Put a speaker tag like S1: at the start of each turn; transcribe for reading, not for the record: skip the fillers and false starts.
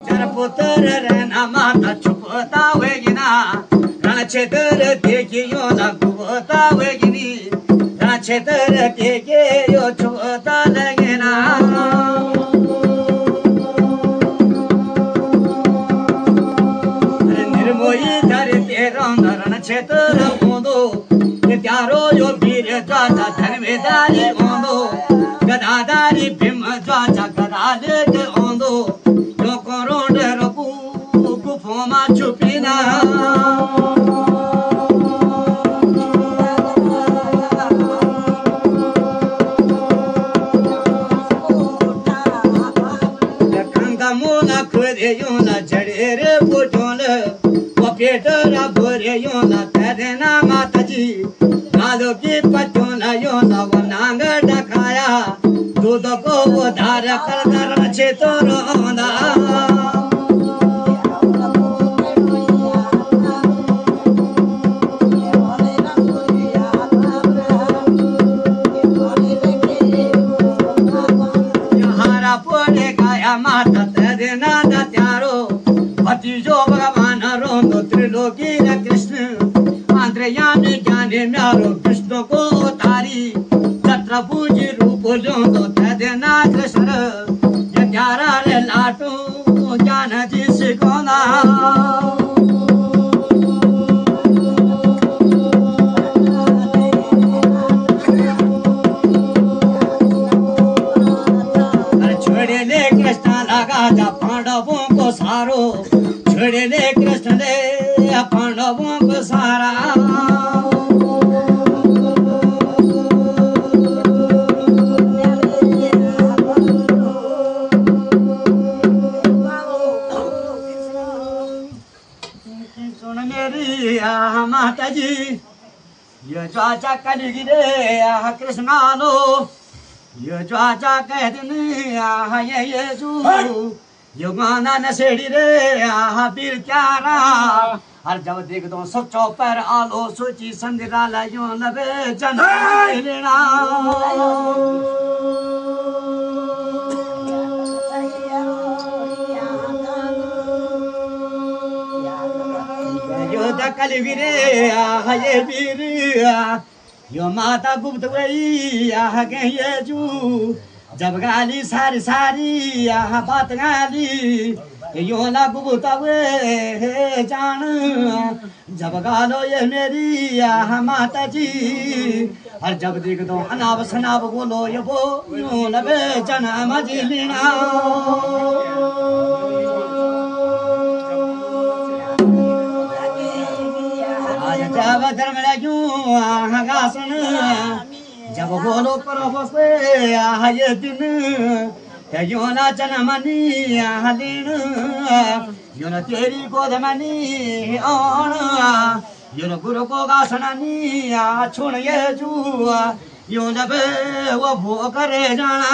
S1: पुत्र रहना माता छुपता वेगिना रण क्षेत्र देखे यो न गुबता वेगिनी रण क्षेत्र देखे यो छुपता लगेना निर्मोही धरे तेरा रण क्षेत्र ओंदो त्यारो यो वीर ज्वाचा धर्मेदारी ओंदो गदादारी भीम ज्वाचा गदाले के ओंदो Foma chupina Kanga muna kure yona jadere putona Wapetara bore yona tadena mataji Nalo ki patona yona wananga dakaya Dudo ko vodhara kardara chetoro onda माता तेरे नादा त्यारो पति जो भगवान रोंदो त्रिलोकी रे कृष्ण आंद्रयामी ज्ञाने म्यारो कृष्ण को तारी छत्रपूजी रूप जोंदो तेरे ना कृष्ण ये प्यारा रे लाटू ज्ञान जी सिकोना राजा पांडवों को सारो छोड़े ले कृष्ण ने पांडवों को सारा सुन मेरी माता जी ये ज्वाचा कलगी रे कृष्णानो ये ज्वाचा कहते ये जू यो गाना नशेड़ी रे बीर क्यारा हर जब देख दो सोचो पर आलो सोची संधिरा लायो लबे जना लेना यो दकल वीरे ये वीर यो माता गुप्त वही के ये जू जब गाली सारी सारी बात गाली यो ना गुप्ता वे जान जब गालो ये मेरी माता जी हर जब देख दो अनाब सनाब बोलो ये वो यो नबे जना मजी लीना जब धर्म लग्यू गासन जब बोलो करो से ये दिन यो ना जनमनी लीन यो न तेरी गोद मनी ओण यो न गुरु को गासननी छोड़ ये जू यो न बे वो भो करे जाना